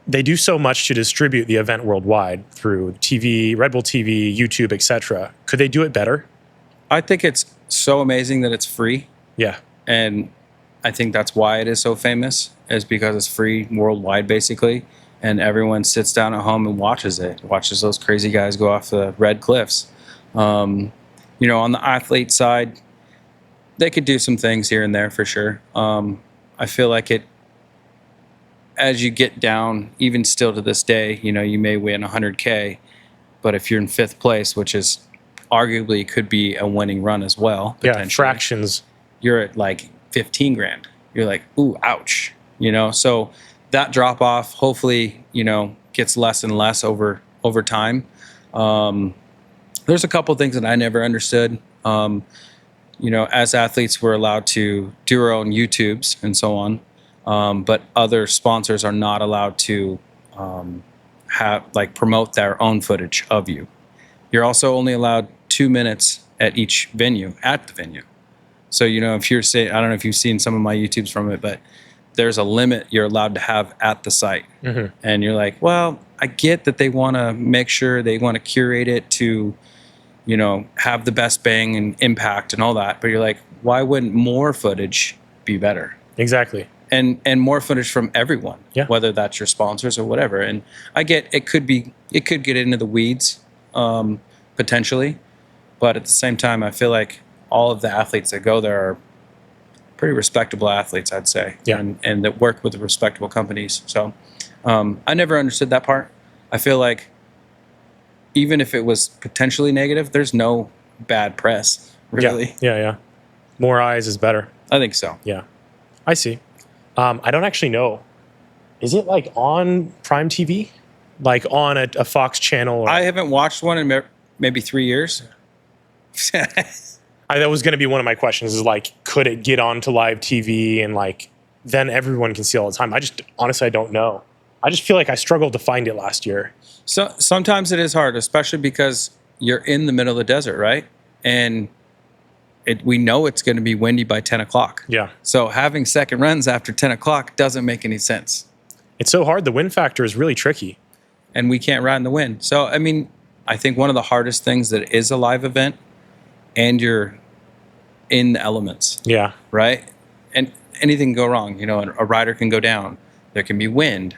they do so much to distribute the event worldwide through TV, Red Bull TV, YouTube, etc. Could they do it better? I think it's so amazing that it's free. Yeah. And I think that's why it is so famous, is because it's free worldwide, basically. And everyone sits down at home and watches it, watches those crazy guys go off the red cliffs. On the athlete side, they could do some things here and there for sure. I feel like as you get down, even still to this day, you may win 100K, but if you're in 5th place, which is arguably could be a winning run as well. Yeah, fractions. You're at like 15 grand. You're like, ooh, ouch. So that drop off hopefully, gets less and less over time. There's a couple things that I never understood. As athletes, we're allowed to do our own YouTubes and so on. But other sponsors are not allowed to promote their own footage of you. You're also only allowed 2 minutes at the venue. So, if you're saying, I don't know if you've seen some of my YouTubes from it, but there's a limit you're allowed to have at the site. Mm-hmm. And you're like, well, I get that they want to make sure they want to curate it to, have the best bang and impact and all that. But you're like, why wouldn't more footage be better? Exactly. And more footage from everyone, whether that's your sponsors or whatever. And I get it could get into the weeds potentially, but at the same time, I feel like all of the athletes that go there are pretty respectable athletes, I'd say, and that work with respectable companies. So I never understood that part. I feel like even if it was potentially negative, there's no bad press, really. Yeah. More eyes is better. I think so. Yeah, I see. I don't actually know. Is it like on Prime TV? Like on a Fox channel? I haven't watched one in maybe 3 years. That was going to be one of my questions, is like, could it get onto live TV and like then everyone can see all the time? Honestly, I don't know. I just feel like I struggled to find it last year. So sometimes it is hard, especially because you're in the middle of the desert, right? And we know it's going to be windy by 10 o'clock. Yeah. So having second runs after 10 o'clock doesn't make any sense. It's so hard. The wind factor is really tricky. And we can't ride in the wind. So, I think one of the hardest things that is a live event, and you're in the elements. Yeah. Right? And anything can go wrong. A rider can go down. There can be wind.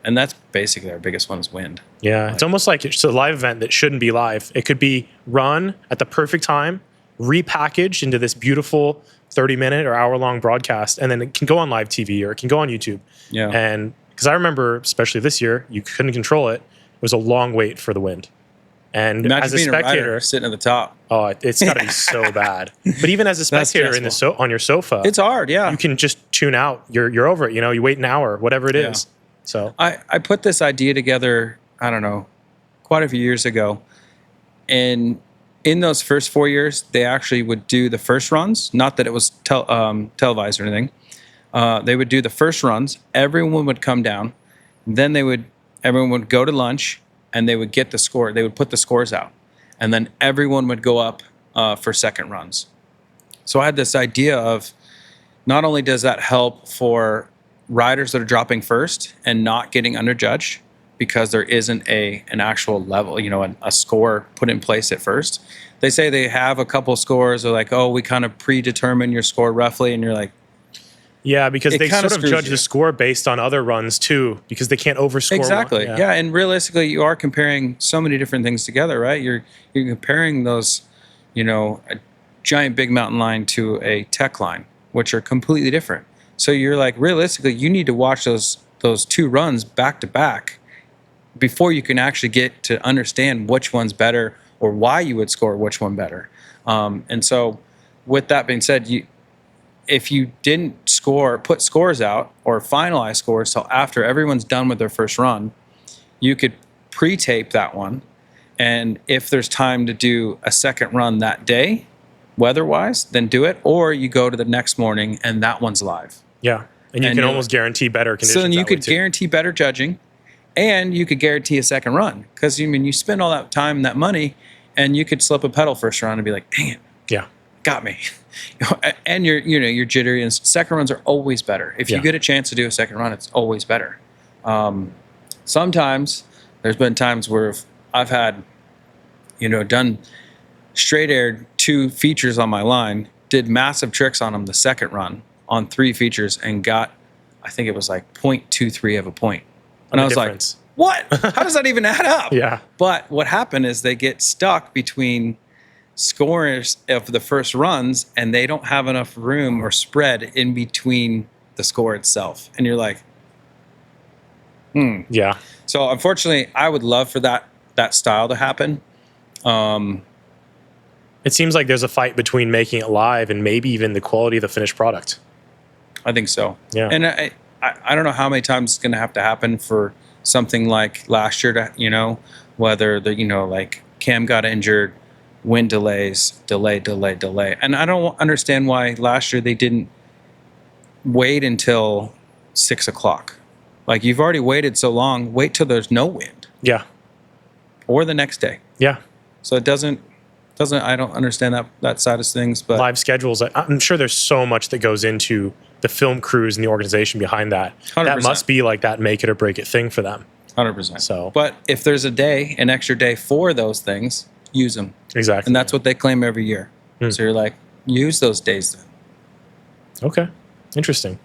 And that's basically our biggest one is wind. Yeah. It's almost like it's a live event that shouldn't be live. It could be run at the perfect time, repackaged into this beautiful 30-minute or hour-long broadcast, and then it can go on live TV or it can go on YouTube. Yeah. And because I remember, especially this year, you couldn't control it. It was a long wait for the wind. And imagine as a being spectator, rider sitting at the top. Oh, it's got to be so bad. But even as a spectator on your sofa, it's hard. Yeah, you can just tune out. You're over it. You wait an hour, whatever it is. So I put this idea together, I don't know, quite a few years ago, and in those first 4 years, they actually would do the first runs. Not that it was televised or anything. They would do the first runs. Everyone would come down. Then everyone would go to lunch, and they would get the score. They would put the scores out, and then everyone would go up for second runs. So I had this idea of not only does that help for riders that are dropping first and not getting underjudged because there isn't an actual level, a score put in place at first. They say they have a couple scores. They're like, oh, we kind of predetermine your score roughly, and you're like, yeah, because they sort of judge the score based on other runs too, because they can't overscore. Exactly. Yeah, and realistically, you are comparing so many different things together, right? You're comparing those, a giant big mountain line to a tech line, which are completely different. So you're like, realistically, you need to watch those 2 runs back to back before you can actually get to understand which one's better or why you would score which one better. And so, with that being said, if you didn't put scores out or finalize scores till after everyone's done with their first run, you could pre-tape that one. And if there's time to do a second run that day, weather-wise, then do it. Or you go to the next morning and that one's live. Yeah. And you can almost guarantee better conditions. So then you could guarantee better judging, and you could guarantee a second run. Because you spend all that time and that money, and you could slip a pedal first run and be like, dang it. Yeah. Got me. And you're jittery, and second runs are always better. If you get a chance to do a second run, it's always better. Sometimes there's been times where I've had, done straight aired 2 features on my line, did massive tricks on them the second run on 3 features and got, I think it was like 0.23 of a point. And I was like, what? How does that even add up? Yeah. But what happened is they get stuck between scores of the first runs and they don't have enough room or spread in between the score itself. And you're like, Yeah. So unfortunately, I would love for that style to happen. It seems like there's a fight between making it live and maybe even the quality of the finished product. I think so. Yeah. And I don't know how many times it's going to have to happen for something like last year to, whether like Cam got injured, wind delays, delay. And I don't understand why last year they didn't wait until 6 o'clock. Like, you've already waited so long, wait till there's no wind. Yeah. Or the next day. Yeah. So it doesn't, I don't understand that side of things, but live schedules, I'm sure there's so much that goes into the film crews and the organization behind that. 100%. That must be like that make it or break it thing for them. 100%. So, but if there's an extra day for those things, use them. Exactly. And that's what they claim every year. So you're like, use those days then. Okay. Interesting.